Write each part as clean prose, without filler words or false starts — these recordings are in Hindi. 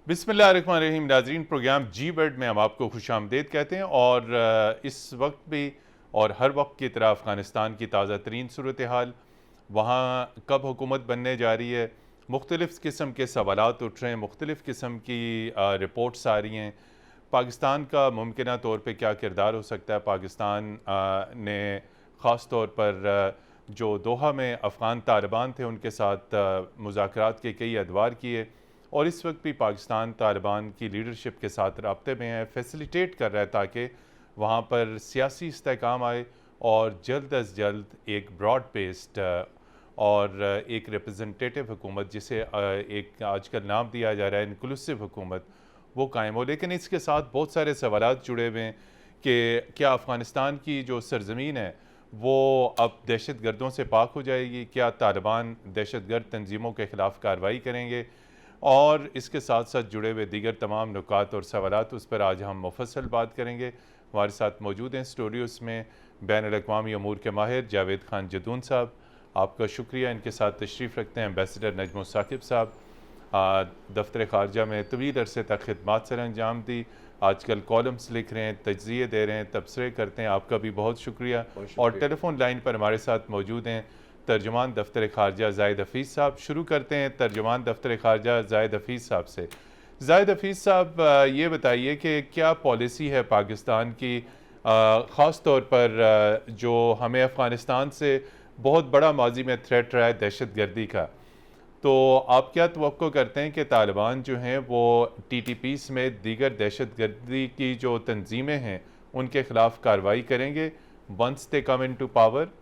बिस्मिल्लाहिर्रहमानिर्रहीम। नाज़रीन, प्रोग्राम जी वर्ल्ड में हम आपको खुशामदीद कहते हैं और इस वक्त भी और हर वक्त की तरह अफ़गानिस्तान की ताज़ा तरीन सूरत हाल, वहाँ कब हुकूमत बनने जा रही है, मुख्तलिफ़ किस्म के सवालात उठ रहे हैं, मुख्तलिफ़ किस्म की रिपोर्ट्स आ रही हैं। पाकिस्तान का मुमकिन तौर पर क्या किरदार हो सकता है। पाकिस्तान ने ख़ास तौर पर जो दोहा में अफ़गान तालिबान थे उनके साथ मुज़ाकरात के कई अदवार किए और इस वक्त भी पाकिस्तान तालिबान की लीडरशिप के साथ रब्ते में है, फैसिलिटेट कर रहा है ताकि वहाँ पर सियासी इस्तेहकाम आए और जल्द अज जल्द एक ब्रॉड बेस्ड और एक रिप्रेजेंटेटिव हुकूमत, जिसे एक आजकल नाम दिया जा रहा है इंक्लूसिव हुकूमत, वो कायम हो। लेकिन इसके साथ बहुत सारे सवालात जुड़े हुए हैं कि क्या अफ़गानिस्तान की जो सरज़मीन है वो अब दहशत गर्दों से पाक हो जाएगी, क्या तालिबान दहशत गर्द तंजीमों के ख़िलाफ़ कार्रवाई करेंगे, और इसके साथ साथ जुड़े हुए दीगर तमाम नुकात और सवालात, उस पर आज हम मुफस्सल बात करेंगे। हमारे साथ मौजूद हैं स्टूडियोज़ में बैनुल-अक़वामी अमूर के माहिर जावेद खान जदून साहब, आपका शुक्रिया। इनके साथ तशरीफ़ रखते हैं एम्बेसडर नजम साकिब साहब, दफ्तर ख़ारजा में तवील अरसे तक खिदमात सर अंजाम दी, आजकल कॉलम्स लिख रहे हैं, तज्ज़िये दे रहे हैं, तबसरे करते हैं, आपका भी बहुत शुक्रिया। और टेलीफोन लाइन पर हमारे साथ मौजूद हैं तर्जुमान दफ्तर ख़ारजा ज़ाहिद हफ़ीज़ साहब। शुरू करते हैं तर्जुमान दफ्तर ख़ारजा ज़ाहिद हफ़ीज़ साहब से। ज़ाहिद हफ़ीज़ साहब, ये बताइए कि क्या पॉलिसी है पाकिस्तान की, ख़ास तौर पर जो हमें अफ़गानिस्तान से बहुत बड़ा माजी में थ्रेट रहा है दहशत गर्दी का, तो आप क्या तवक्को करते हैं कि तालिबान जो हैं वो TTP समेत दीगर दहशत गर्दी की जो तंजीमें हैं उनके ख़िलाफ़ कार्रवाई करेंगे once they come into power?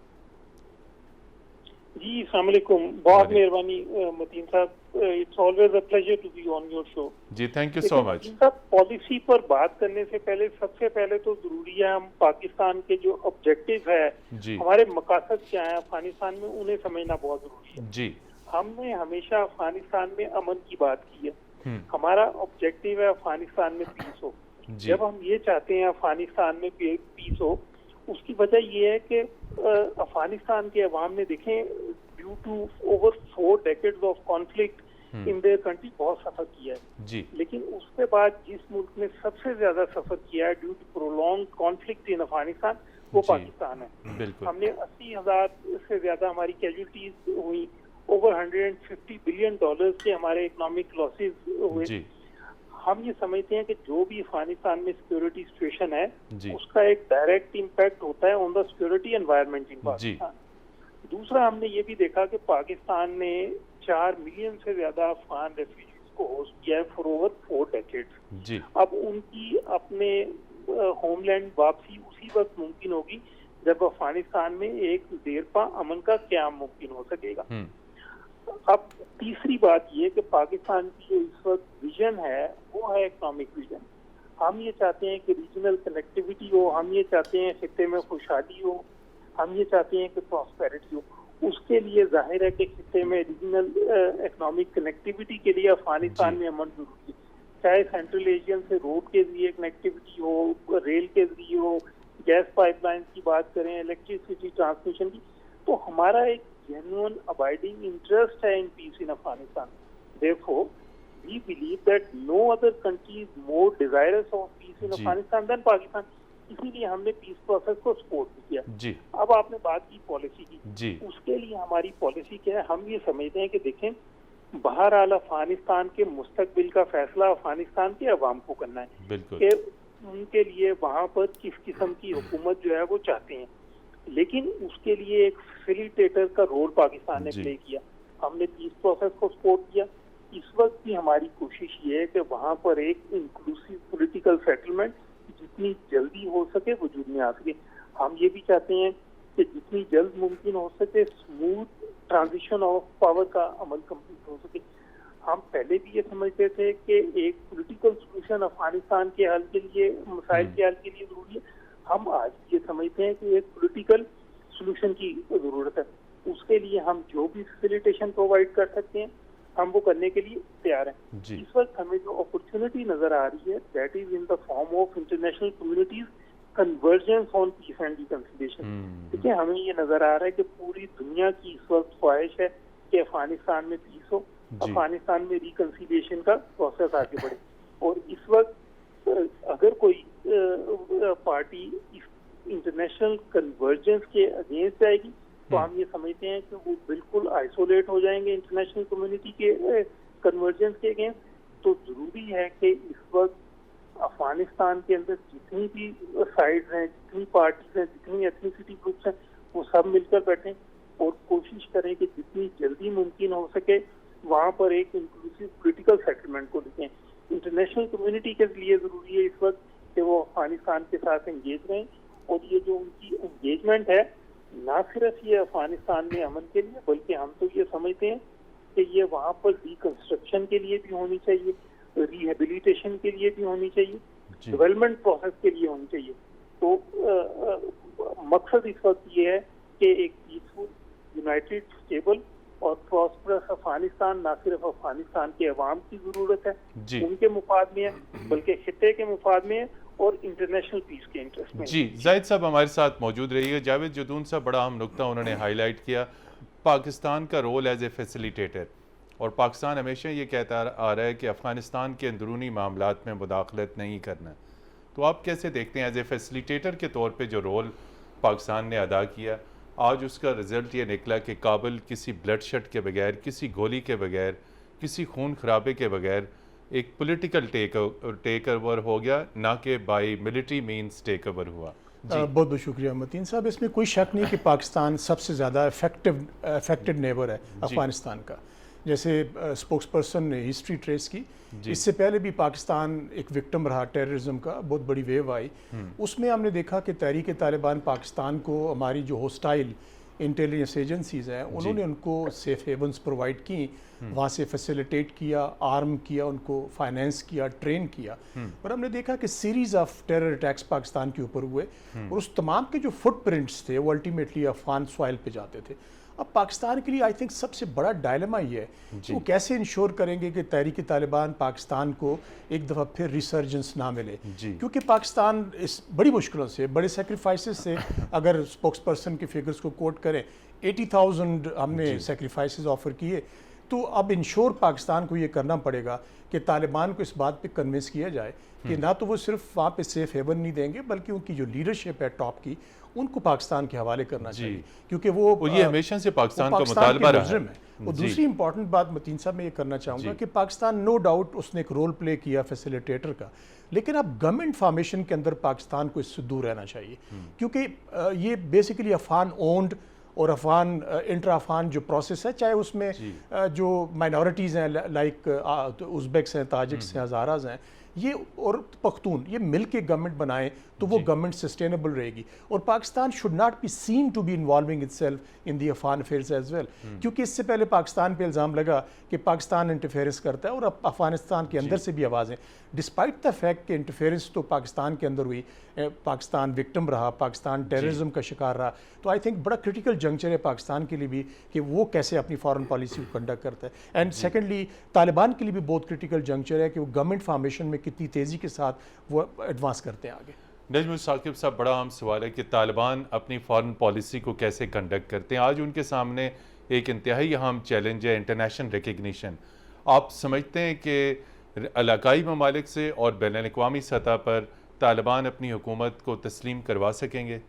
जी, अस्सलाम वालेकुम। बहुत मेहरबानी मतीन साहब, it's always a pleasure to be on your show. जी, थैंक यू सो मच। साहब, पॉलिसी पर बात करने से पहले सबसे पहले तो जरूरी है हम पाकिस्तान के जो ऑब्जेक्टिव है, हमारे मकासद क्या है अफगानिस्तान में, उन्हें समझना बहुत जरूरी है। जी, हमने हमेशा अफगानिस्तान में अमन की बात की है। हमारा ऑब्जेक्टिव है अफगानिस्तान में पीस हो। जब हम ये चाहते हैं अफगानिस्तान में पीस हो, उसकी वजह ये है कि अफगानिस्तान के अवाम ने देखें, due to over 4 decades of conflict in their country बहुत सफर किया है जी। लेकिन उसके बाद जिस मुल्क ने सबसे ज्यादा सफर किया है due to prolong conflict in Afghanistan, वो पाकिस्तान है। हमने 80,000 से ज्यादा हमारी कैजुअलिटीज हुई, ओवर $150 बिलियन के हमारे इकोनॉमिक लॉसेज हुए। हम ये समझते हैं कि जो भी अफगानिस्तान में सिक्योरिटी सिचुएशन है उसका एक डायरेक्ट इम्पैक्ट होता है on the security environment in Pakistan. दूसरा, हमने ये भी देखा कि पाकिस्तान ने 4 मिलियन से ज्यादा अफगान रेफ्यूजीज को होस्ट किया है फॉर ओवर 4 डेकेड्स। अब उनकी अपने होमलैंड वापसी उसी वक्त मुमकिन होगी जब अफगानिस्तान में एक देरपा अमन का क्याम मुमकिन हो सकेगा। अब तीसरी बात ये कि पाकिस्तान की जो इस वक्त विजन है वो है इकोनॉमिक विजन। हम ये चाहते हैं कि रीजनल कनेक्टिविटी हो, हम ये चाहते हैं खित्ते में खुशहाली हो, हम ये चाहते हैं कि प्रॉस्पेरिटी हो। उसके लिए जाहिर है कि खित्ते में रीजनल इकोनॉमिक कनेक्टिविटी के लिए अफगानिस्तान में अमन जरूरी है, चाहे सेंट्रल एशियन से रोड के जरिए कनेक्टिविटी हो, रेल के जरिए हो, गैस पाइपलाइन की बात करें, इलेक्ट्रिसिटी ट्रांसमिशन की। तो हमारा एक genuine abiding interest in peace in Afghanistan. Therefore, we believe that no other country is more desirous of peace in Afghanistan than Pakistan. इसीलिए हमने पीस प्रोसेस को सपोर्ट किया जी। अब आपने बात की पॉलिसी की जी। उसके लिए हमारी पॉलिसी क्या है, हम ये समझते हैं कि देखें, बहरहाल अफगानिस्तान के मुस्तकबिल का फैसला अफगानिस्तान के अवाम को करना है कि उनके लिए वहाँ पर किस किस्म की हुकूमत जो है वो चाहते हैं। लेकिन उसके लिए एक फैसिलिटेटर का रोल पाकिस्तान ने प्ले किया। हमने पीस प्रोसेस को सपोर्ट किया। इस वक्त भी हमारी कोशिश ये है कि वहाँ पर एक इंक्लूसिव पॉलिटिकल सेटलमेंट जितनी जल्दी हो सके वजूद में आ सके। हम ये भी चाहते हैं कि जितनी जल्द मुमकिन हो सके स्मूथ ट्रांजिशन ऑफ पावर का अमल कंप्लीट हो सके। हम पहले भी ये समझते थे कि एक पॉलिटिकल सोल्यूशन अफगानिस्तान के हल के लिए, मसाइल के हल के लिए जरूरी है। हम आज ये समझते हैं कि एक पॉलिटिकल सॉल्यूशन की जरूरत है। उसके लिए हम जो भी फैसिलिटेशन प्रोवाइड कर सकते हैं हम वो करने के लिए तैयार हैं। इस वक्त हमें जो अपॉर्चुनिटी नजर आ रही है that is in the form of international communities convergence on peace and reconciliation. देखिए, हमें ये नजर आ रहा है कि पूरी दुनिया की इस वक्त ख्वाहिश है कि अफगानिस्तान में पीस हो। अफगानिस्तान में रिकंसिलिएशन का प्रोसेस आगे बढ़े। और इस वक्त अगर कोई पार्टी इंटरनेशनल कन्वर्जेंस के अगेंस्ट जाएगी तो हम ये समझते हैं कि वो बिल्कुल आइसोलेट हो जाएंगे इंटरनेशनल कम्युनिटी के कन्वर्जेंस के अगेंस्ट। तो जरूरी है कि इस वक्त अफगानिस्तान के अंदर जितनी भी साइड्स हैं, जितनी पार्टीज हैं, जितनी एथनिसिटी ग्रुप्स हैं, वो सब मिलकर बैठें और कोशिश करें कि जितनी जल्दी मुमकिन हो सके वहाँ पर एक इंक्लूसिव पॉलिटिकल सेटलमेंट को लिखें। इंटरनेशनल कम्युनिटी के लिए जरूरी है इस वक्त कि वो अफगानिस्तान के साथ एंगेज रहें। और ये जो उनकी एंगेजमेंट है ना सिर्फ ये अफगानिस्तान में अमन के लिए, बल्कि हम तो ये समझते हैं कि ये वहाँ पर रिकंस्ट्रक्शन के लिए भी होनी चाहिए, रिहेबिलिटेशन के लिए भी होनी चाहिए, डेवलपमेंट प्रोसेस के लिए होनी चाहिए। तो मकसद इस वक्त ये है कि एक पीसफुल, यूनाइटेड, स्टेबल और प्रॉस्परस अफगानिस्तान ना सिर्फ अफगानिस्तान के अवाम की जरूरत है, उनके मुफाद में है, बल्कि खित्ते के मुफाद में है और इंटरनेशनल पीस के इंटरेस्ट में। जी, जाहिद साहब हमारे साथ मौजूद रहिएगा। जावेद जदून साहब, बड़ा अहम नुकता उन्होंने हाईलाइट किया, पाकिस्तान का रोल एज ए फैसिलिटेटर। और पाकिस्तान हमेशा ये कहता आ रहा है कि अफ़गानिस्तान के अंदरूनी मामलात में मुदाखलत नहीं करना। तो आप कैसे देखते हैं एज ए फैसिलिटेटर के तौर पे जो रोल पाकिस्तान ने अदा किया, आज उसका रिज़ल्ट ये निकला कि काबुल किसी ब्लड शेड के बगैर, किसी गोली के बगैर, किसी खून खराबे के बगैर एक पॉलिटिकल टेक ओवर हो गया, ना कि by military means take over हुआ। बहुत बहुत शुक्रिया मतीन साहब। इसमें कोई शक नहीं कि पाकिस्तान सबसे ज़्यादा अफेक्टेड नेबर है अफ़गानिस्तान का। जैसे स्पोक्स पर्सन ने हिस्ट्री ट्रेस की, इससे पहले भी पाकिस्तान एक विक्टिम रहा टेररिज्म का, बहुत बड़ी वेव आई। उसमें हमने देखा कि तहरीक तालिबान पाकिस्तान को हमारी जो होस्टाइल इंटेलिजेंस एजेंसीज़ हैं उन्होंने उनको सेफ हेवन्स प्रोवाइड की, वहाँ से फैसिलिटेट किया, आर्म किया, उनको फाइनेंस किया, ट्रेन किया। और हमने देखा कि series of terror attacks Pakistan के ऊपर हुए और उस तमाम के जो फुटप्रिंट्स थे वो अल्टीमेटली अफगान सॉइल पे जाते थे। अब पाकिस्तान के लिए आई थिंक सबसे बड़ा डायलेमा ये है कि वो कैसे इंश्योर करेंगे कि तहरीक तालिबान पाकिस्तान को एक दफ़ा फिर रिसर्जेंस ना मिले, क्योंकि पाकिस्तान इस बड़ी मुश्किलों से, बड़े सेक्रीफाइसेस से, अगर स्पोक्स पर्सन के फिगर्स को कोट करें 80,000 हमने सेक्रीफाइसेस ऑफर किए। तो अब इंश्योर पाकिस्तान को ये करना पड़ेगा कि तालिबान को इस बात पे कन्विंस किया जाए कि ना तो वो सिर्फ वहाँ पे सेफ हेवन नहीं देंगे, बल्कि उनकी जो लीडरशिप है टॉप की, उनको पाकिस्तान के हवाले करना चाहिए, क्योंकि वो ये हमेशा से पाकिस्तान का मुतालबा रहा है। और दूसरी इंपॉर्टेंट बात मतीन साहब मैं ये करना चाहूँगा कि पाकिस्तान नो डाउट उसने एक रोल प्ले किया फैसिलिटेटर का, लेकिन अब गवर्नमेंट फॉर्मेशन के अंदर पाकिस्तान को इससे दूर रहना चाहिए, क्योंकि ये बेसिकली अफगान ओन्ड और अफगान इंटर अफगान जो प्रोसेस है, चाहे उसमें जो माइनॉरिटीज़ हैं लाइक उज़्बेक्स हैं, ताजिक्स हैं, हज़ाराज हैं, ये और पख्तून, ये मिल के गवर्नमेंट बनाएं तो वो गवर्नमेंट सस्टेनेबल रहेगी। और Pakistan should not be seen to be involving itself in the Afghan affairs as well, क्योंकि इससे पहले पाकिस्तान पे इल्ज़ाम लगा कि पाकिस्तान इंटरफेरेंस करता है और अब अफगानिस्तान के अंदर से भी आवाज़ें, डिस्पाइट द फैक्ट कि इंटरफेरेंस तो पाकिस्तान के अंदर हुई, पाकिस्तान विक्टिम रहा, पाकिस्तान टेररिज्म का शिकार रहा। तो आई थिंक बड़ा क्रिटिकल जंक्चर है पाकिस्तान के लिए भी कि वो कैसे अपनी फॉरेन पॉलिसी को कंडक्ट करता है। एंड सेकेंडली तालिबान के लिए भी बहुत क्रिटिकल जंक्चर है कि वो गवर्नमेंट फॉर्मेशन में कितनी तेज़ी के साथ वो एडवांस करते हैं आगे। नजमुल साकिब साहब, बड़ा अहम सवाल है कि तालिबान अपनी फॉरेन पॉलिसी को कैसे कंडक्ट करते हैं। आज उनके सामने एक इंतहाई अहम चैलेंज है इंटरनेशनल रिकग्निशन। आप समझते हैं कि इलाकाई ममालिक से और बैनुल-अक़वामी सतह पर तालिबान अपनी हुकूमत को तस्लीम करवा सकेंगे?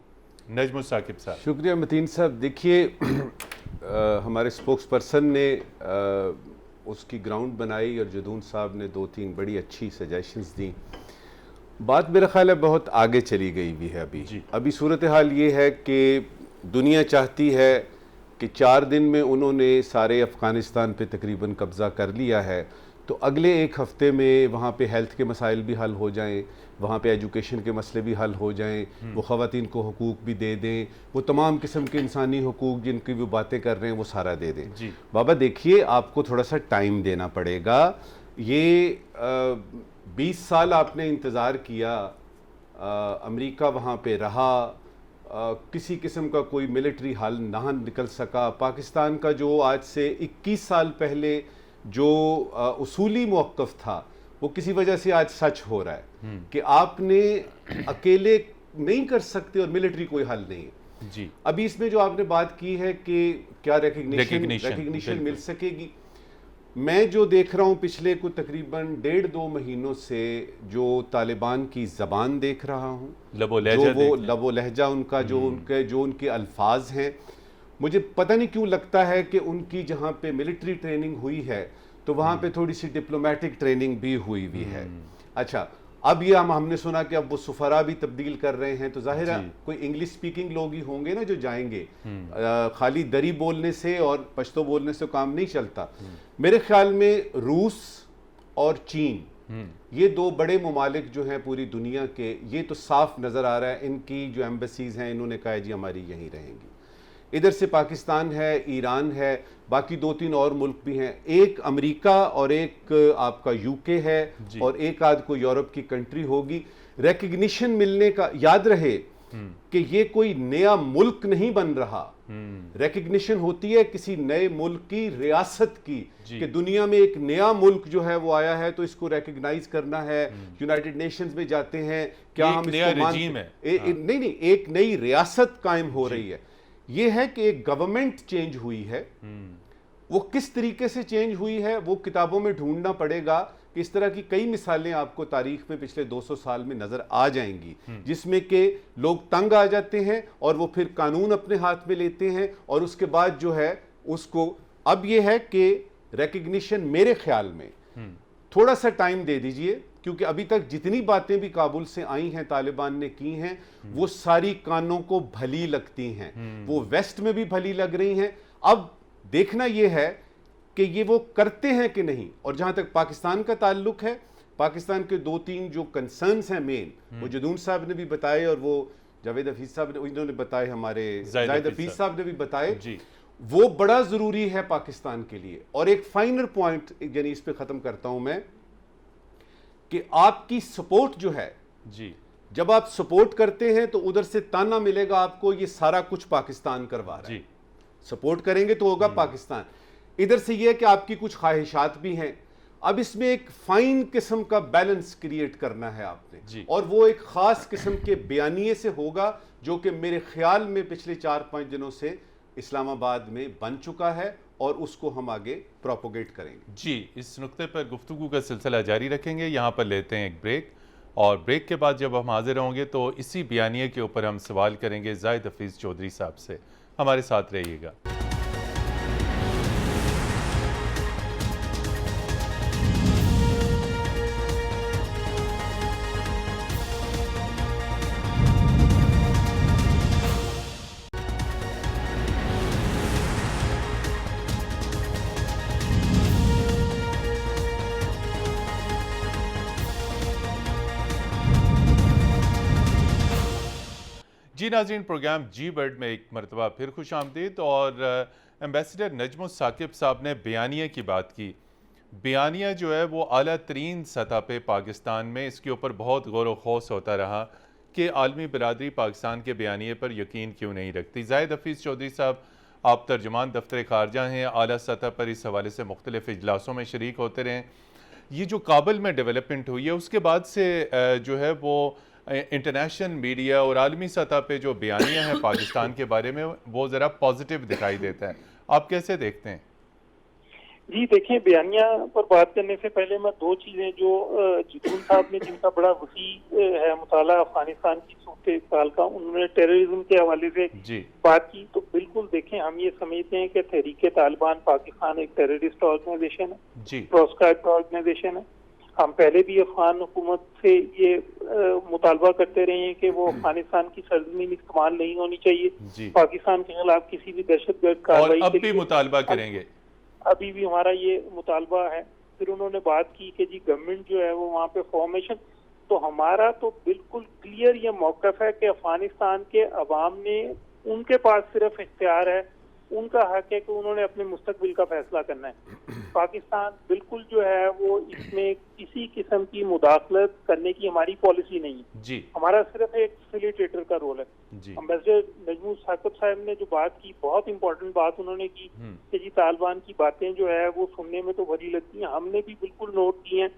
नजमुल साकिब साहब। शुक्रिया मतीन साहब। देखिए हमारे स्पोक्स पर्सन ने उसकी ग्राउंड बनाई और जदून साहब ने 2-3 बड़ी अच्छी सजेशंस दी। बात मेरा ख्याल है बहुत आगे चली गई भी है। अभी सूरत हाल ये है कि दुनिया चाहती है कि 4 दिन में उन्होंने सारे अफ़गानिस्तान पे तकरीबन कब्ज़ा कर लिया है, तो अगले 1 हफ़्ते में वहाँ पे हेल्थ के मसाइल भी हल हो जाएं, वहाँ पे एजुकेशन के मसले भी हल हो जाएं, वो ख़वातीन को हुकूक भी दे दें, वो तमाम किस्म के इंसानी हुकूक जिनकी वो बातें कर रहे हैं वो सारा दे दें। बाबा देखिए, आपको थोड़ा सा टाइम देना पड़ेगा। ये 20 साल आपने इंतज़ार किया, अमेरिका वहाँ पे रहा, किसी किस्म का कोई मिलिट्री हल ना निकल सका। पाकिस्तान का जो आज से 21 साल पहले जो उसूली मौक़िफ़ था वो किसी वजह से आज सच हो रहा है कि आपने अकेले नहीं कर सकते और मिलिट्री कोई हल नहीं है। जी, अभी इसमें जो आपने बात की है कि क्या रिकग्निशन मिल सकेगी, मैं जो देख रहा हूँ पिछले को तकरीबन 1.5-2 महीनों से जो तालिबान की ज़बान देख रहा हूँ, लबो लहजा उनका, जो उनके अल्फाज हैं, मुझे पता नहीं क्यों लगता है कि उनकी जहाँ पे मिलिट्री ट्रेनिंग हुई है तो वहाँ पे थोड़ी सी डिप्लोमेटिक ट्रेनिंग भी हुई है। अच्छा, अब ये हमने सुना कि अब वो सुफरा भी तब्दील कर रहे हैं, तो जाहिर है कोई इंग्लिश स्पीकिंग लोग ही होंगे ना जो जाएंगे। खाली दरी बोलने से और पश्तो बोलने से काम नहीं चलता। मेरे ख्याल में रूस और चीन, ये दो बड़े ममालिक जो हैं पूरी दुनिया के, ये तो साफ नज़र आ रहा है, इनकी जो एम्बेसीज हैं इन्होंने कहा है जी हमारी यहीं रहेंगी। इधर से पाकिस्तान है, ईरान है, बाकी 2-3 और मुल्क भी हैं, एक अमेरिका और एक आपका यूके है और एक आध को यूरोप की कंट्री होगी। रिकग्निशन मिलने का, याद रहे कि ये कोई नया मुल्क नहीं बन रहा। रिकग्निशन होती है किसी नए मुल्क की, रियासत की, कि दुनिया में एक नया मुल्क जो है वो आया है तो इसको रिकग्नाइज करना है। यूनाइटेड नेशंस में जाते हैं, क्या हम नया रजीम है? नहीं, एक नई रियासत कायम हो रही है। ये है कि एक गवर्नमेंट चेंज हुई है, वो किस तरीके से चेंज हुई है वो किताबों में ढूंढना पड़ेगा। कि इस तरह की कई मिसालें आपको तारीख में पिछले 200 साल में नजर आ जाएंगी, जिसमें के लोग तंग आ जाते हैं और वो फिर कानून अपने हाथ में लेते हैं और उसके बाद जो है उसको, अब ये है कि रिकग्निशन मेरे ख्याल में थोड़ा सा टाइम दे दीजिए, क्योंकि अभी तक जितनी बातें भी काबुल से आई हैं, तालिबान ने की हैं, वो सारी कानों को भली लगती हैं, वो वेस्ट में भी भली लग रही हैं। अब देखना यह है कि ये वो करते हैं कि नहीं। और जहां तक पाकिस्तान का ताल्लुक है, पाकिस्तान के 2-3 जो कंसर्न्स हैं मेन, वो जदून साहब ने भी बताए और वो जावेद हफीज साहब ने, इन्होंने बताए, हमारे जावेद हफीज साहब ने भी बताए, वो बड़ा जरूरी है पाकिस्तान के लिए। और एक फाइनल पॉइंट यानी इस पे खत्म करता हूं मैं, कि आपकी सपोर्ट जो है जी, जब आप सपोर्ट करते हैं तो उधर से ताना मिलेगा आपको, ये सारा कुछ पाकिस्तान करवा रहा है। सपोर्ट करेंगे तो होगा पाकिस्तान। इधर से ये है कि आपकी कुछ ख्वाहिशात भी हैं। अब इसमें एक फाइन किस्म का बैलेंस क्रिएट करना है आपने, और वो एक खास किस्म के बयानिए से होगा जो कि मेरे ख्याल में पिछले 4-5 दिनों से इस्लामाबाद में बन चुका है और उसको हम आगे प्रोपोगेट करेंगे। जी, इस नुक्ते पर गुफ्तगू का सिलसिला जारी रखेंगे। यहाँ पर लेते हैं एक ब्रेक, और ब्रेक के बाद जब हम हाजिर होंगे तो इसी बयानिए के ऊपर हम सवाल करेंगे जाहिद हफीज़ चौधरी साहब से। हमारे साथ रहिएगा। जी नाज़रीन, प्रोग्राम जी वर्ल्ड में एक मरतबा फिर खुश आमदीद। और एम्बेसडर नजमुल साकिब साहब ने बयानिया की बात की। बयानिया जो है वो आला तरीन सतह पे पाकिस्तान में, इसके ऊपर बहुत गौर व खौस होता रहा कि आलमी बरादरी पाकिस्तान के बयानिए पर यकीन क्यों नहीं रखती। जाहिद हफीज़ चौधरी साहब, आप तर्जुमान दफ्तर खारजा हैं, आला सतह पर इस हवाले से मुख्तलिफ इजलासों में शरीक होते रहे। ये जो काबुल में डेवलपमेंट हुई है उसके बाद से जो है वो इंटरनेशनल मीडिया और आलमी सतह पे जो बयानिया है पाकिस्तान के बारे में, वो ज़रा पॉजिटिव दिखाई देता है। आप कैसे देखते हैं? जी देखिए, बयानिया पर बात करने से पहले मैं 2 चीज़ें जो जदून साहब ने, जिनका बड़ा वसी है मुताला अफगानिस्तान की सूरत-ए-हाल का, उन्होंने टेररिज्म के हवाले से बात की। तो बिल्कुल देखें, हम ये समझते हैं कि तहरीक तालिबान पाकिस्तान एक टेररिस्ट ऑर्गेनाइजेशन है, प्रोस्क्राइब्ड ऑर्गेनाइजेशन है। हम पहले भी अफगान हुकूमत से ये मुतालबा करते रहे हैं कि वो अफगानिस्तान की सरजमीन इस्तेमाल नहीं होनी चाहिए पाकिस्तान के खिलाफ किसी भी दहशतगर्द कार्रवाई के लिए। अब भी मुतालबा करेंगे, अभी भी हमारा ये मुतालबा है। फिर उन्होंने बात की कि जी गवर्नमेंट जो है वो वहाँ पे फॉर्मेशन, तो हमारा तो बिल्कुल क्लियर ये मौक़िफ़ है कि अफगानिस्तान के अवाम ने, उनके पास सिर्फ इख्तियार है, उनका हक है कि उन्होंने अपने मुस्तकबिल का फैसला करना है। पाकिस्तान बिल्कुल जो है वो इसमें किसी किस्म की मुदाखलत करने की हमारी पॉलिसी नहीं है जी। हमारा सिर्फ एक फैसिलिटेटर का रोल है। एम्बेसडर नजमुल साकिब साहब ने जो बात की, बहुत इंपॉर्टेंट बात उन्होंने की कि जी तालिबान की बातें जो है वो सुनने में तो भली लगती हैं, हमने भी बिल्कुल नोट की हैं,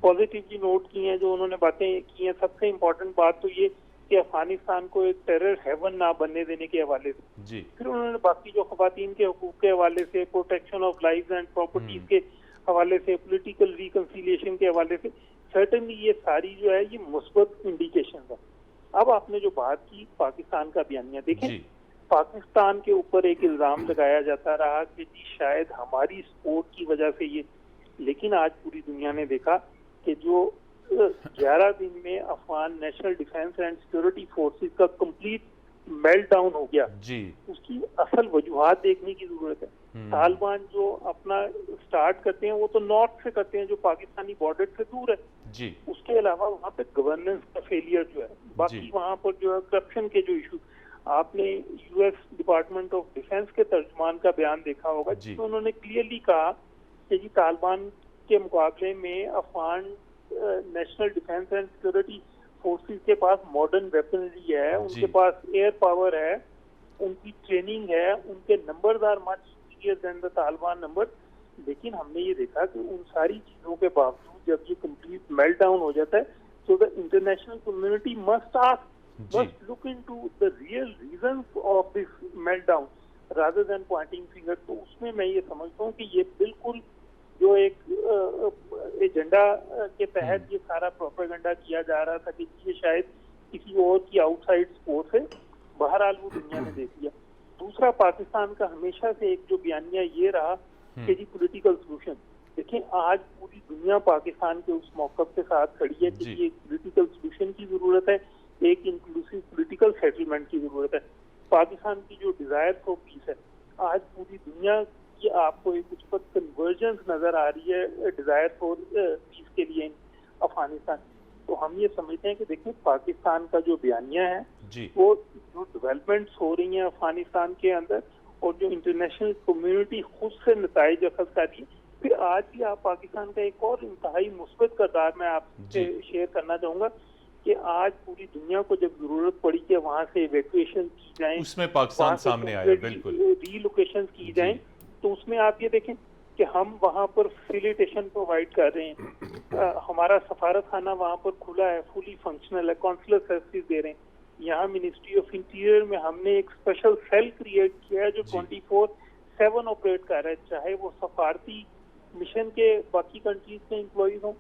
पॉजिटिवली नोट की हैं जो उन्होंने बातें की हैं। सबसे इम्पोर्टेंट बात तो ये कि अफगानिस्तान को एक टेरर हेवन ना बनने देने के हवाले से जी। फिर उन्होंने बाकी जो ख़वातीन के हकूक़ के हवाले से, protection of lives and properties के हवाले से, पॉलिटिकल रिकंसिलिएशन के हवाले से, सर्टेनली ये सारी जो है ये मुस्बत इंडिकेशन है। अब आपने जो बात की पाकिस्तान का बयानिया, देखें पाकिस्तान के ऊपर एक इल्जाम लगाया जाता रहा कि जी शायद हमारी सपोर्ट की वजह से ये, लेकिन आज पूरी दुनिया ने देखा कि जो 11 दिन में Afghan national defence and security forces का कंप्लीट मेल्ट डाउन हो गया जी, उसकी असल वजूहात देखने की जरूरत है। तालिबान जो अपना स्टार्ट करते हैं वो तो नॉर्थ से करते हैं जो पाकिस्तानी बॉर्डर से दूर है जी, उसके अलावा वहाँ पे गवर्नेंस का फेलियर जो है, बाकी वहाँ पर जो है करप्शन के जो इशू, आपने यूएस डिपार्टमेंट ऑफ डिफेंस के तर्जुमान का बयान देखा होगा जिसमें उन्होंने क्लियरली कहा कि जी तालिबान के मुकाबले में Afghan national defence and security forces के पास मॉडर्न वेपनरी है, उनके पास एयर पावर है, उनकी ट्रेनिंग है, उनके numbers are much superior than the Taliban number. लेकिन हमने ये देखा कि उन सारी चीजों के बावजूद जब ये कंप्लीट मेल्ट डाउन हो जाता है तो the international community must look into the real reasons of this meltdown rather than pointing finger। तो उसमें मैं ये समझता हूँ कि ये बिल्कुल जो एक एजेंडा के तहत ये सारा प्रोपेगेंडा किया जा रहा था कि ये शायद किसी और की आउटसाइड स्पोर्ट है, बहरहाल वो दुनिया ने देख लिया। दूसरा, पाकिस्तान का हमेशा से एक जो बयानिया ये रहा कि जी पॉलिटिकल सोल्यूशन, देखिए आज पूरी दुनिया पाकिस्तान के उस मौक़िफ़ के साथ खड़ी है कि एक पॉलिटिकल सोल्यूशन की जरूरत है, एक इंक्लूसिव पॉलिटिकल सेटलमेंट की जरूरत है। पाकिस्तान की जो डिजायर फॉर पीस है, आज पूरी दुनिया की आपको एक उस पर कन्वर्जेंस नजर आ रही है डिजायर फॉर पीस के लिए अफगानिस्तान। तो हम ये समझते हैं कि देखिए पाकिस्तान का जो बयानिया है वो जो डेवलपमेंट्स हो रही हैं अफगानिस्तान के अंदर और जो इंटरनेशनल कम्युनिटी खुद से नताइज अखज़ कर रही है, फिर आज भी आप पाकिस्तान का एक और इंतहाई मुस्बत किरदार मैं आपसे शेयर करना चाहूँगा कि आज पूरी दुनिया को जब जरूरत पड़ी कि वहाँ से इवैक्यूएशन की जाए, उसमें पाकिस्तान सामने आया, बिल्कुल रीलोकेशन की जाए, तो उसमें आप ये देखें कि हम वहाँ पर फैसिलिटेशन प्रोवाइड कर रहे हैं, हमारा सफारत खाना वहाँ पर खुला है, फुली फंक्शनल है, कॉन्सुलर सर्विसेज दे रहे हैं। यहाँ मिनिस्ट्री ऑफ इंटीरियर में हमने एक स्पेशल सेल क्रिएट किया है जो 24/7 ऑपरेट कर रहा है, चाहे वो सफारती मिशन के बाकी कंट्रीज के एम्प्लॉइज हों,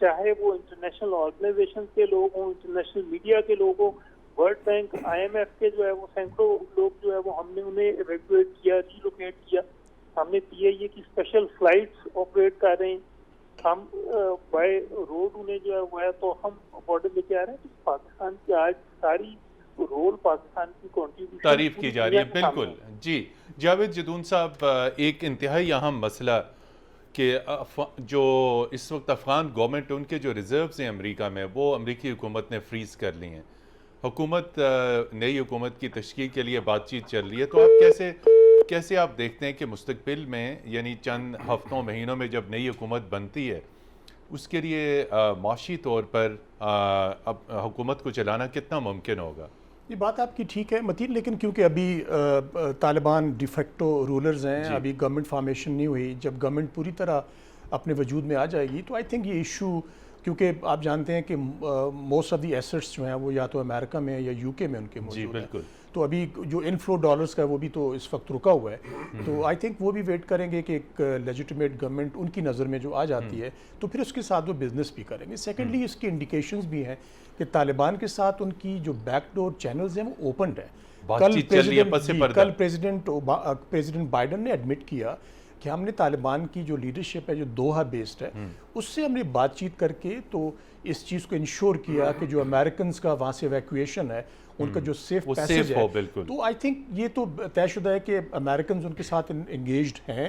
चाहे वो इंटरनेशनल ऑर्गेनाइजेशन के लोग हों, इंटरनेशनल मीडिया के लोग हों, वर्ल्ड बैंक, IMF के जो है वो सैकड़ों लोग जो है वो हमने उन्हें इवैक्यूएट किया, रीलोकेट किया। हमने PIA की स्पेशल फ्लाइट्स ऑपरेट कर रहे हैं, हम बाय रोड उन्हें जो है वो है तो हम बॉर्डर लेके आ रहे हैं। तो पाकिस्तान की आज सारी रोल, पाकिस्तान की कॉन्ट्रीब्यूशन तारीफ की जा रही है, बिल्कुल जी। जावेद जदून साहब, एक इंतहाई अहम मसला कि जो इस वक्त अफगान गवर्नमेंट, उनके जो रिजर्व्स हैं अमेरिका में, वो अमेरिकी हुकूमत ने फ्रीज़ कर ली हैं। हुकूमत, नई हुकूमत की तश्कील के लिए बातचीत चल रही है, तो आप कैसे आप देखते हैं कि मुस्तकबिल में, यानी चंद हफ्तों महीनों में जब नई हुकूमत बनती है, उसके लिए माशी तौर पर अब हुकूमत को चलाना कितना मुमकिन होगा? ये बात आपकी ठीक है मतीन, लेकिन क्योंकि अभी तालिबान डिफेक्टो रूलर्स हैं, अभी गवर्नमेंट फॉर्मेशन नहीं हुई, जब गवर्नमेंट पूरी तरह अपने वजूद में आ जाएगी तो आई थिंक ये इशू, क्योंकि आप जानते हैं कि मोस्ट ऑफ द एसेट्स जो हैं वो या तो अमेरिका में या UK में उनके मौजूद हैं, तो अभी जो इनफ्लो डॉलर्स का वो भी तो इस वक्त रुका हुआ है। तो आई थिंक वो भी वेट करेंगे कि एक लेजिटिमेट गवर्नमेंट उनकी नज़र में जो आ जाती है तो फिर उसके साथ वो बिजनेस भी करेंगे। सेकेंडली इसके इंडिकेशंस भी हैं कि तालिबान के साथ उनकी जो बैकडोर चैनल्स हैं वो ओपन है। कल प्रेसिडेंट बाइडन ने एडमिट किया कि हमने तालिबान की जो लीडरशिप है जो दोहा बेस्ड है उससे हमने बातचीत करके तो इस चीज़ को इंश्योर किया कि जो अमेरिकन का वहाँ से इवैक्यूएशन है उनका जो सेफ पैसेज है, तो आई थिंक ये तो तयशुदा है कि अमेरिकन उनके साथ एंगेज्ड हैं।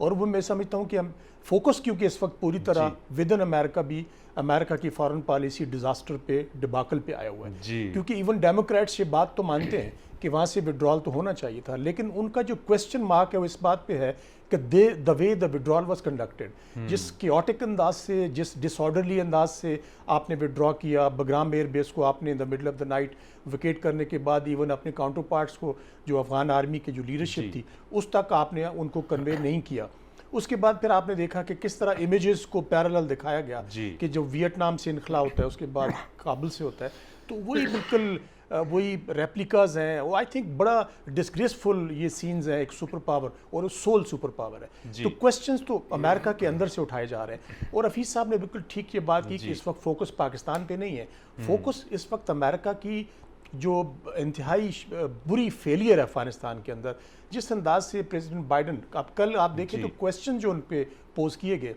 और वो मैं समझता हूँ कि हम फोकस, क्योंकि इस वक्त पूरी तरह विद इन अमेरिका भी अमेरिका की फॉरेन पॉलिसी डिजास्टर पे, डिबाकल पे आया हुआ है, क्योंकि इवन डेमोक्रेट्स ये बात तो मानते हैं कि वहाँ से विड्रॉल तो होना चाहिए था, लेकिन उनका जो क्वेश्चन मार्क है वो इस बात पे है कि the way the withdrawal was conducted, जिस क्योटिक अंदाज से, जिस डिसऑर्डरली अंदाज से आपने विड्रॉ किया, बग्राम एयर बेस को आपने in the middle of the night wicket करने के बाद इवन अपने काउंटर पार्ट्स को, जो अफगान आर्मी की जो लीडरशिप थी, उस तक आपने उनको कन्वे नहीं किया। उसके बाद फिर आपने देखा कि किस तरह इमेजेस को पैरेलल दिखाया गया कि जो वियतनाम से इनखला होता है उसके बाद काबुल से होता है, तो वही बिल्कुल वही रेप्लिकाज हैं, वो आई थिंक बड़ा डिस्ग्रेसफुल ये सीन्स हैं एक सुपर पावर और सोल सुपर पावर है। तो क्वेश्चंस तो अमेरिका के अंदर से उठाए जा रहे हैं। और हफीज़ साहब ने बिल्कुल ठीक ये बात की कि इस वक्त फोकस पाकिस्तान पे नहीं है, फोकस इस वक्त अमेरिका की जो इंतहाई बुरी फेलियर है अफगानिस्तान के अंदर, जिस अंदाज से प्रेसिडेंट बाइडन, आप कल आप देखें तो क्वेश्चन जो उन पे पोज किए गए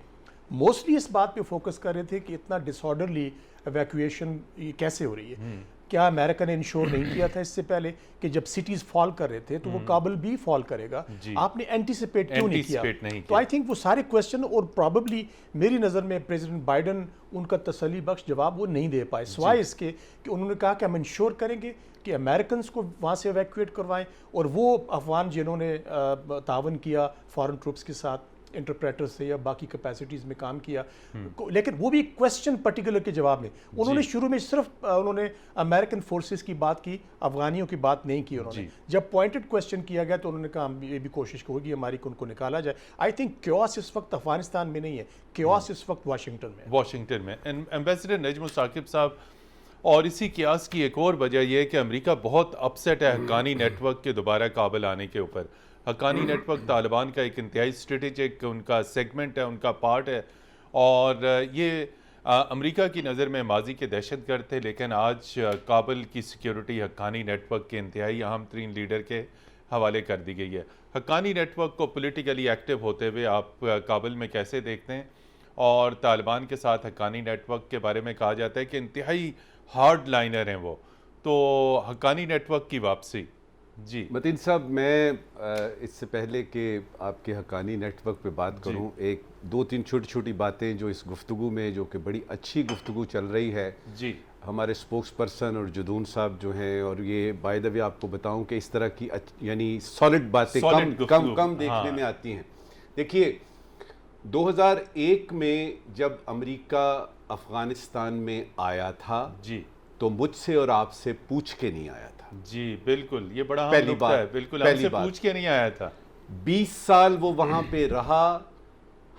मोस्टली इस बात पे फोकस कर रहे थे कि इतना डिसऑर्डरली एवैक्यूएशन कैसे हो रही है। क्या अमेरिका ने इंश्योर नहीं किया था इससे पहले कि जब सिटीज फॉल कर रहे थे तो वो काबुल भी फॉल करेगा? आपने एंटीसिपेट क्यों नहीं किया? तो आई थिंक वो सारे क्वेश्चन, और प्रॉबेबली मेरी नज़र में प्रेसिडेंट बाइडन उनका तसल्ली बख्श जवाब वो नहीं दे पाए, सिवाय इसके कि उन्होंने कहा कि हम इंश्योर करेंगे कि अमेरिकन को वहाँ से एवैक्यूएट करवाएं, और वो अफगान जिन्होंने तावन किया फॉरेन ट्रूप्स के साथ, इंटरप्रेटर से या बाकी कैपेसिटीज़ में काम किया, लेकिन वो भी क्वेश्चन पर्टिकुलर के जवाब में उन्होंने शुरू में सिर्फ उन्होंने अमेरिकन फोर्सेस की बात की, अफगानियों की बात नहीं की उन्होंने। जब पॉइंटेड क्वेश्चन किया गया तो उन्होंने कहा हम ये भी कोशिश होगी हमारी कि उनको निकाला जाए। आई थिंक क्योस इस वक्त अफगानिस्तान में नहीं है, क्योस इस वक्त वाशिंगटन में। एम्बेसडर नजम साकिब साहब, और इसी क्यास की एक और वजह यह है कि अमेरिका बहुत अपसेट है हक्कानी नेटवर्क के दोबारा काबुल आने के ऊपर। हक्कानी नेटवर्क तालिबान का एक इंतहाई स्ट्रेटेजिक उनका सेगमेंट है, उनका पार्ट है, और ये अमेरिका की नज़र में माजी के दहशतगर्द थे, लेकिन आज काबुल की सिक्योरिटी हक्कानी नेटवर्क के इंतहाई अहम तरीन लीडर के हवाले कर दी गई है। हक्कानी नेटवर्क को पॉलिटिकली एक्टिव होते हुए आप काबुल में कैसे देखते हैं? और तालिबान के साथ हक्कानी नेटवर्क के बारे में कहा जाता है कि इंतहाई हार्ड लाइनर हैं वो, तो हक्कानी नेटवर्क की वापसी। जी मतीन साहब, मैं इससे पहले कि आपके हक्कानी नेटवर्क पे बात करूं, एक दो तीन छोटी छोटी बातें जो इस गुफ्तगू में, जो कि बड़ी अच्छी गुफ्तगू चल रही है, जी हमारे स्पोक्स पर्सन और जुदून साहब जो हैं, और ये बाय द वे आपको बताऊं कि इस तरह की यानी सॉलिड बातें कम देखने में आती हैं। देखिए 2001 में जब अमेरिका अफगानिस्तान में आया था जी, तो मुझसे और आपसे पूछ के नहीं आया था। जी बिल्कुल, ये बड़ा पहली बात है, बिल्कुल हमसे पूछ के नहीं आया था। 20 साल वो वहां पे रहा,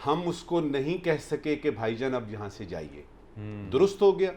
हम उसको नहीं कह सके कि भाईजान अब यहां से जाइए, दुरुस्त हो गया।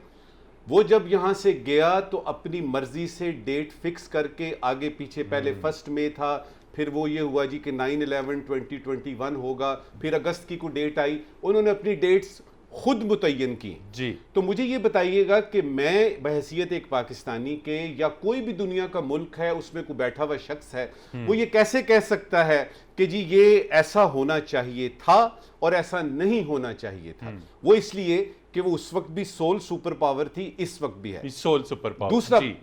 वो जब यहां से गया तो अपनी मर्जी से डेट फिक्स करके आगे पीछे, पहले 1 मई था, फिर वो ये हुआ जी कि 9/11/2021 होगा, फिर अगस्त की को डेट आई, उन्होंने अपनी डेट्स खुद मुतय्यन की जी। तो मुझे ये बताइएगा कि मैं बहैसियत एक पाकिस्तानी के, या कोई भी दुनिया का मुल्क है उसमें कोई बैठा हुआ शख्स है, वो ये कैसे कह सकता है कि जी ये ऐसा होना चाहिए था और ऐसा नहीं होना चाहिए था? वो इसलिए कि वो उस वक्त भी सोल सुपर पावर थी, इस वक्त भी है सोल सुपर पावर।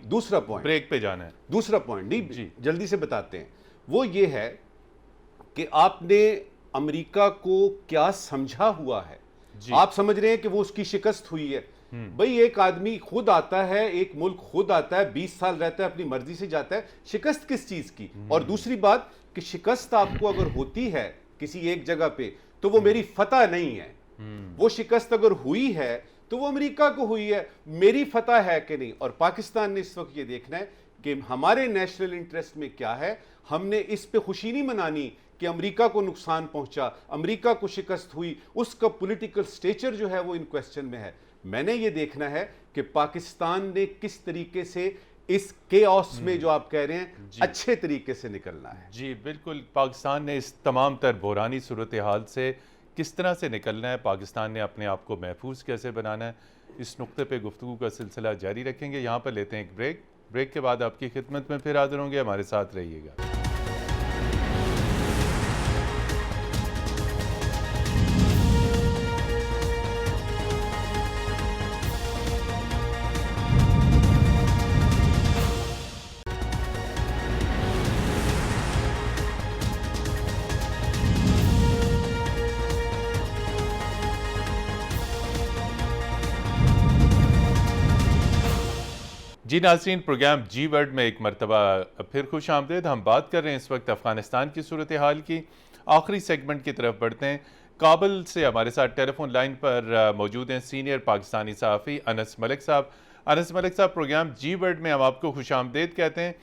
दूसरा पॉइंट, ब्रेक पे जाना है। दूसरा पॉइंट नहीं, जल्दी से बताते हैं। वो ये है कि आपने अमेरिका को क्या समझा हुआ है। आप समझ रहे हैं कि वो उसकी शिकस्त हुई है। भाई एक आदमी खुद आता है, एक मुल्क खुद आता है, 20 साल रहता है, अपनी मर्जी से जाता है, शिकस्त किस चीज की? और दूसरी बात कि शिकस्त आपको अगर होती है किसी एक जगह पे, तो वो मेरी फतह नहीं है। वो शिकस्त अगर हुई है तो वो अमेरिका को हुई है, मेरी फतह है कि नहीं। और पाकिस्तान ने इस वक्त ये देखना है कि हमारे नेशनल इंटरेस्ट में क्या है। हमने इस पे खुशी नहीं मनानी कि अमेरिका को नुकसान पहुंचा, अमेरिका को शिकस्त हुई, उसका पॉलिटिकल स्टेचर जो है वो इन क्वेश्चन में है। मैंने ये देखना है कि पाकिस्तान ने किस तरीके से इस केओस में, जो आप कह रहे हैं, अच्छे तरीके से निकलना है। जी बिल्कुल, पाकिस्तान ने इस तमाम तर बुरानी सूरत हाल से किस तरह से निकलना है, पाकिस्तान ने अपने आप को महफूज कैसे बनाना है, इस नुक्ते पे गुफ्तगू का सिलसिला जारी रखेंगे। यहाँ पर लेते हैं एक ब्रेक। ब्रेक के बाद आपकी खिदमत में फिर हाजिर होंगे, हमारे साथ रहिएगा। जी नाज़रीन, प्रोग्राम जी वर्ल्ड में एक मरतबा फिर खुश आमदेद। हम बात कर रहे हैं इस वक्त अफ़गानिस्तान की सूरत हाल की। आखिरी सेगमेंट की तरफ बढ़ते हैं। काबुल से हमारे साथ टेलीफोन लाइन पर मौजूद हैं सीनियर पाकिस्तानी सहाफ़ी अनस मलिक साहब। अनस मलिक साहब, प्रोग्राम जी वर्ल्ड में हम आपको खुश आमदेद कहते हैं।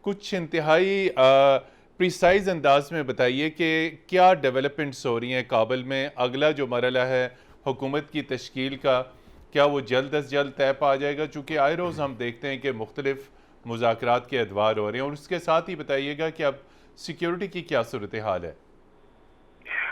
कुछ इंतहाई प्रिसाइज अंदाज में बताइए कि क्या डेवलपमेंट्स हो रही हैं काबुल में, अगला जो मरला है हुकूमत की तश्कील का, क्या वो जल्द अज जल्द तय पा जाएगा? चूँकि आए रोज़ हम देखते हैं कि मुख्तलिफ मुज़ाकरात के अदवार हो रहे हैं, और उसके साथ ही बताइएगा कि अब सिक्योरिटी की क्या सूरत हाल है।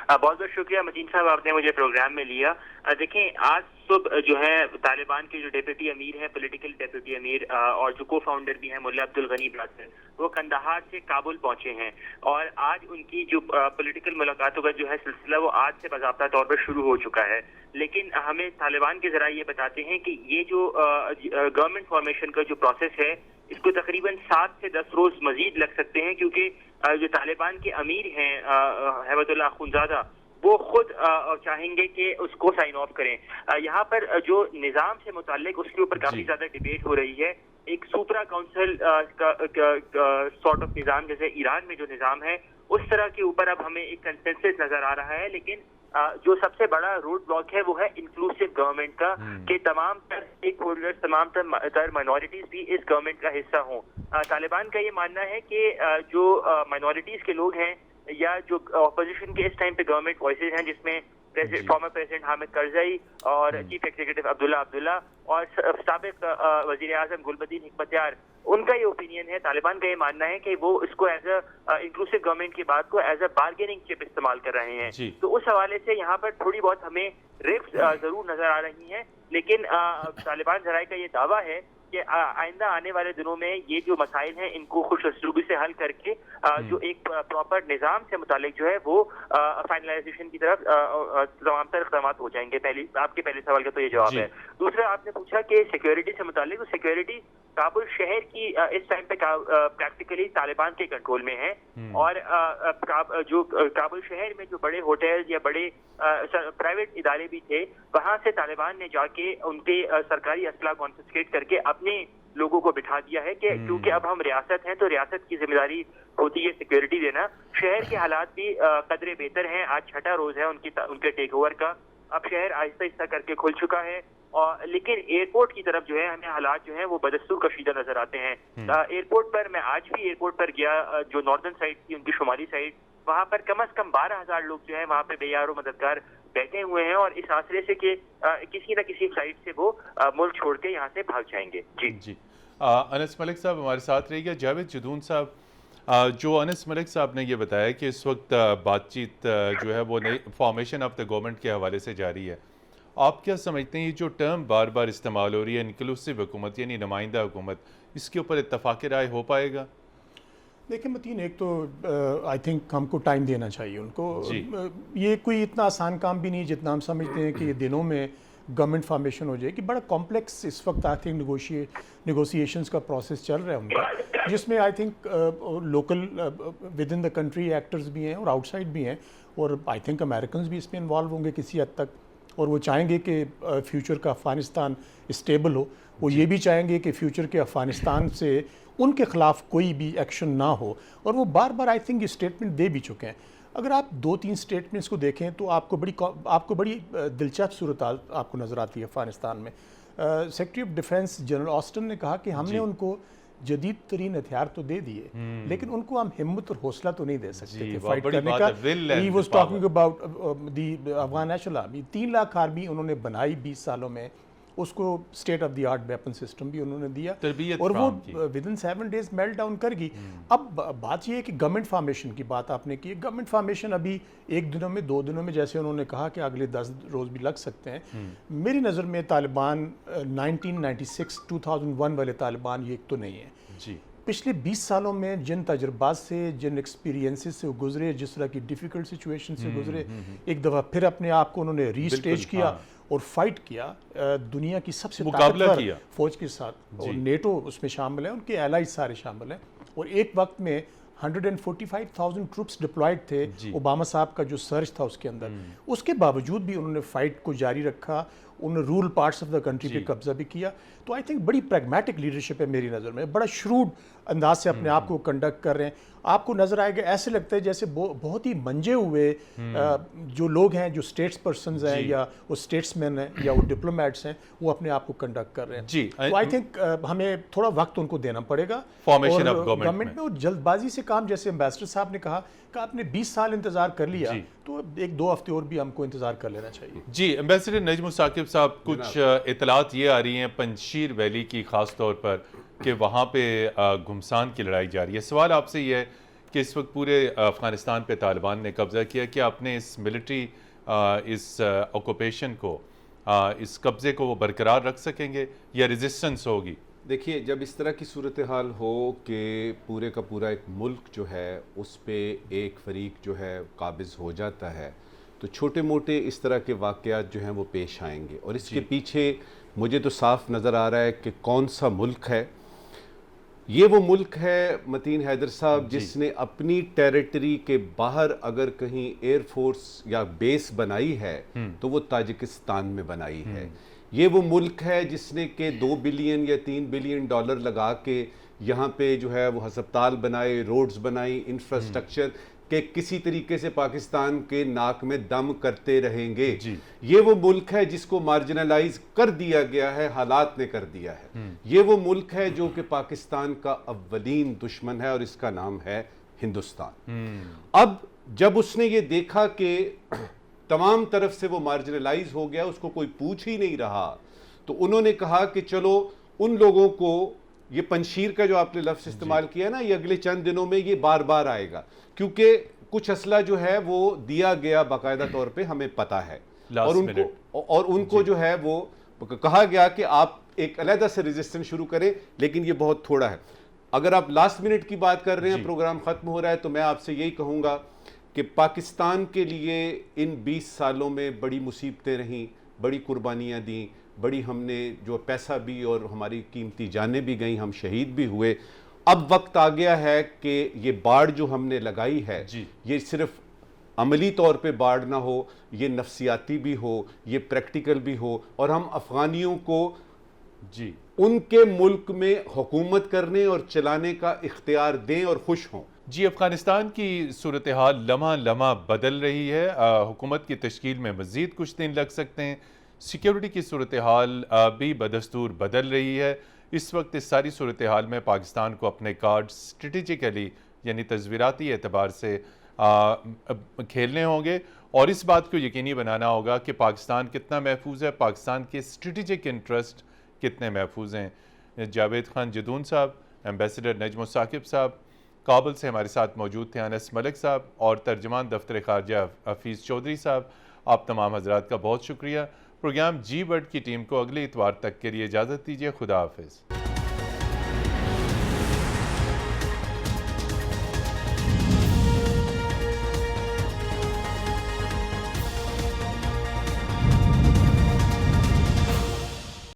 बहुत बहुत शुक्रिया मतीन साहब, आपने मुझे प्रोग्राम में लिया। देखें, आज सुबह जो है तालिबान के जो डेप्यूटी अमीर हैं, पॉलिटिकल डेप्यूटी अमीर और जो को फाउंडर भी हैं मुल्ला अब्दुल गनी ब्रादर, वो कंदाहार से काबुल पहुंचे हैं और आज उनकी जो पॉलिटिकल मुलाकातों का जो है सिलसिला वो आज से बाकायदा तौर पर शुरू हो चुका है। लेकिन हमें तालिबान के जरा ये बताते हैं कि ये जो गवर्नमेंट फॉर्मेशन का जो प्रोसेस है इसको तकरीबन 7 से 10 रोज मजीद लग सकते हैं, क्योंकि जो तालिबान के अमीर हैं हैबतुल्लाह अखुंज़ादा, वो खुद चाहेंगे कि उसको साइन ऑफ करें। यहाँ पर जो निज़ाम से मुताल्लिक उसके ऊपर काफी ज्यादा डिबेट हो रही है। एक सुपरा काउंसिल सॉर्ट ऑफ निज़ाम, जैसे ईरान में जो निज़ाम है उस तरह के ऊपर अब हमें एक कंसेंसस नजर आ रहा है। लेकिन जो सबसे बड़ा रोड ब्लॉक है वो है इंक्लूसिव गवर्नमेंट का, कि तमाम तर स्टेक होल्डर्स, तमाम तर माइनॉरिटीज भी इस गवर्नमेंट का हिस्सा हों। तालिबान का ये मानना है कि जो माइनॉरिटीज के लोग हैं या जो अपोजिशन के इस टाइम पे गवर्नमेंट वॉइसेज हैं, जिसमें फॉर्मर प्रेसिडेंट हामिद करजई और चीफ एग्जीक्यूटिव अब्दुल्ला अब्दुल्ला और साबिक वजीर आजम गुलबदीन हिकमतयार, उनका ये ओपिनियन है, तालिबान का ये मानना है कि वो इसको एज अ इंक्लूसिव गवर्नमेंट की बात को एज अ बार्गेनिंग चिप इस्तेमाल कर रहे हैं। तो उस हवाले से यहाँ पर थोड़ी बहुत हमें रिफ्ट जरूर नजर आ रही हैं। लेकिन तालिबान जराए का ये दावा है कि आइंदा आने वाले दिनों में ये जो मसाइल हैं इनको खुश असलूबी से हल करके जो एक प्रॉपर निज़ाम से मुतालिक जो है वो फाइनलाइजेशन की तरफ तमाम तर इक़दाम हो जाएंगे। आपके पहले सवाल का तो ये जवाब है। दूसरा, आपने पूछा कि सिक्योरिटी से मुतालिक, तो सिक्योरिटी काबुल शहर की इस टाइम पे प्रैक्टिकली तालिबान के कंट्रोल में है और जो काबुल शहर में जो बड़े होटल्स या बड़े प्राइवेट इदारे भी थे, वहां से तालिबान ने जाके उनके सरकारी असला कॉन्फिस्केट करके अपने लोगों को बिठा दिया है कि क्योंकि अब हम रियासत हैं तो रियासत की जिम्मेदारी होती है सिक्योरिटी देना। शहर के हालात भी कदरे बेहतर हैं। आज 6ठा रोज है उनके टेक ओवर का। अब शहर आहिस्ता आहिस्ता करके खुल चुका है और लेकिन एयरपोर्ट की तरफ जो है हमें हालात जो है वो बदस्तूर कशीदा नजर आते हैं। एयरपोर्ट पर मैं आज भी एयरपोर्ट पर गया, जो नॉर्दर्न साइड थी उनकी शुमाली साइड, वहाँ पर कम से कम 12,000 लोग जो है वहाँ पे बेयारो मददगार बैठे हुए हैं और इस आसरे से कि किसी न किसी फ्लाइट से वो मुल्क छोड़ के यहाँ से भाग जाएंगे। जी अनस मलिक साहब हमारे साथ रहिएगा। जावेद जदून साहब, जो अनस मलिक साहब ने ये बताया कि इस वक्त बातचीत जो है वो नई फॉर्मेशन ऑफ द गवर्नमेंट के हवाले से जारी है, आप क्या समझते हैं ये जो टर्म बार बार इस्तेमाल हो रही है इंक्लूसिव हुकूमत यानी नुमाइंदा हुकूमत, इसके ऊपर इत्तफाक राय हो पाएगा? देखिए मतीन, एक तो आई थिंक हमको टाइम देना चाहिए उनको। ये कोई इतना आसान काम भी नहीं जितना हम समझते हैं कि ये दिनों में गवर्नमेंट फॉर्मेशन हो जाएगी। बड़ा कॉम्प्लेक्स इस वक्त आई थिंक निगोशिएशंस का प्रोसेस चल रहा है उनका, जिसमें I think local with in the country actors भी हैं और आउटसाइड भी हैं, और आई थिंक अमेरिकन भी इसमें इन्वॉल्व होंगे किसी हद तक, और वो चाहेंगे कि फ्यूचर का अफ़गानिस्तान स्टेबल हो। वो ये भी चाहेंगे कि फ्यूचर के अफ़गानिस्तान से उनके ख़िलाफ़ कोई भी एक्शन ना हो, और वो बार बार आई थिंक ये स्टेटमेंट दे भी चुके हैं। अगर आप 2-3 स्टेटमेंट्स को देखें तो आपको बड़ी दिलचस्प सूरत आपको नज़र आती है अफ़गानिस्तान में। Secretary of defence general Austin ने कहा कि हमने उनको जदीद तरीन हथियार तो दे दिए, लेकिन उनको हम हिम्मत और हौसला तो नहीं दे सकते थे फाइट करने का। He was talking about the Afghan national army. 3 lakh army उन्होंने बनाई 20 सालों में, उसको state of the art weapon system भी उन्होंने दिया और वो with in 7 days melt down कर गई। अब बात ये है कि गवर्नमेंट फॉर्मेशन की बात आपने की। गवर्नमेंट फॉर्मेशन अभी 1 दिनों में 2 दिनों में, जैसे उन्होंने कहा कि अगले 10 रोज़ भी लग सकते हैं। मेरी नज़र में तालिबान 1996 2001 वाले तालिबान ये एक तो नहीं है जी। पिछले 20 सालों में जिन तजुर्बात से, जिन एक्सपीरियंसेस से गुजरे, जिस तरह की डिफ़िकल्ट सिचुएशन से गुजरे, एक दफ़ा फिर अपने आप को उन्होंने रीस्टेज किया और फाइट किया दुनिया की सबसे ताकतवर फौज के साथ, और नेटो उसमें शामिल है, उनके एलाइज सारे शामिल हैं, और एक वक्त में 145,000 ट्रूप्स डिप्लॉयड थे। ओबामा साहब का जो सर्च था उसके अंदर, उसके बावजूद भी उन्होंने फाइट को जारी रखा, उन्होंने rural parts of the country पे कब्जा भी किया। तो आई थिंक बड़ी प्रैग्मेटिक लीडरशिप है मेरी नज़र में, बड़ा श्रूड अंदाज से अपने आप को कंडक्ट कर रहे हैं। आपको नज़र आएगा, ऐसे लगता है जैसे बहुत ही मंजे हुए जो लोग हैं, जो स्टेट्स पर्सनस हैं या वो स्टेट्समैन हैं या वो डिप्लोमेट्स हैं, वो अपने आप को कंडक्ट कर रहे हैं जी। तो आई थिंक हमें थोड़ा वक्त उनको देना पड़ेगा फॉर्मेशन ऑफ गवर्नमेंट में, और जल्दबाजी से काम, जैसे एम्बेसडर साहब ने कहा कि आपने 20 साल इंतजार कर लिया, तो 1-2 हफ्ते और भी हमको इंतजार कर लेना चाहिए जी। एम्बेसडर नजमुल साकिब साहब, कुछ इतलात ये आ रही हैं पंजशीर वैली की, ख़ास तौर पर कि वहाँ पे घुमसान की लड़ाई जारी है। सवाल आपसे ये है कि इस वक्त पूरे अफ़गानिस्तान पे तालिबान ने कब्ज़ा किया, कि आपने इस मिलिट्री इस ऑक्यूपेशन को, इस कब्ज़े को वो बरकरार रख सकेंगे या रेजिस्टेंस होगी? देखिए, जब इस तरह की सूरत हाल हो कि पूरे का पूरा एक मुल्क जो है उस पे एक फरीक जो है काबिज़ हो जाता है, तो छोटे मोटे इस तरह के वाक़यात जो हैं वो पेश आएंगे। और इसके पीछे मुझे तो साफ नज़र आ रहा है कि कौन सा मुल्क है। ये वो मुल्क है मतीन हैदर साहब जिसने अपनी टेरिटरी के बाहर अगर कहीं एयरफोर्स या बेस बनाई है तो वो ताजिकिस्तान में बनाई है। ये वो मुल्क है जिसने के 2 बिलियन या 3 बिलियन डॉलर लगा के यहाँ पे जो है वो हस्पताल बनाए, रोड्स बनाई, इंफ्रास्ट्रक्चर के किसी तरीके से पाकिस्तान के नाक में दम करते रहेंगे। ये वो मुल्क है जिसको मार्जिनलाइज कर दिया गया है, हालात ने कर दिया है। ये वो मुल्क है जो कि पाकिस्तान का अव्वलीन दुश्मन है और इसका नाम है हिंदुस्तान। अब जब उसने ये देखा कि तमाम तरफ से वो मार्जिनलाइज हो गया, उसको कोई पूछ ही नहीं रहा, तो उन्होंने कहा कि चलो उन लोगों को, ये पंशीर का जो आपने लफ्ज़ इस्तेमाल किया ना, ये अगले चंद दिनों में ये बार बार आएगा, क्योंकि कुछ असला जो है वो दिया गया बाकायदा तौर पे, हमें पता है। और उनको जो है वो कहा गया कि आप एक अलहदा से रेजिस्टेंस शुरू करें, लेकिन ये बहुत थोड़ा है। अगर आप लास्ट मिनट की बात कर रहे हैं, प्रोग्राम ख़त्म हो रहा है, तो मैं आपसे यही कहूँगा कि पाकिस्तान के लिए इन 20 सालों में बड़ी मुसीबतें रहीं, बड़ी कुर्बानियाँ दी, बड़ी हमने जो पैसा भी और हमारी कीमती जानें भी गई, हम शहीद भी हुए। अब वक्त आ गया है कि ये बाढ़ जो हमने लगाई है, ये सिर्फ अमली तौर पे बाढ़ ना हो, ये नफ्सियाती भी हो, ये प्रैक्टिकल भी हो, और हम अफ़गानियों को उनके मुल्क में हुकूमत करने और चलाने का इख्तियार दें और खुश हों। अफ़गानिस्तान की सूरत हाल लम्हा लम्हा बदल रही है। हुकूमत की तश्कील में मज़ीद कुछ दिन लग सकते हैं। सिक्योरिटी की सूरत हाल भी बदस्तूर बदल रही है। इस वक्त इस सारी सूरत हाल में पाकिस्तान को अपने कार्ड स्ट्रेटिजिकली यानी तज़वीराती एतबार से खेलने होंगे और इस बात को यकीनी बनाना होगा कि पाकिस्तान कितना महफूज है, पाकिस्तान के स्ट्रेटिजिक इंटरेस्ट कितने महफूज हैं। जावेद खान जदून साहब, एम्बेसडर नजम साकिब साहब काबुल से हमारे साथ मौजूद थे, अनस मलिक साहब और तर्जमान दफ्तर ख़ारजा हफीज़ चौधरी साहब, आप तमाम हजरात का बहुत शुक्रिया। प्रोग्राम जी वर्ल्ड की टीम को अगले इतवार तक के लिए इजाज़त दीजिए। खुदा हाफिज़।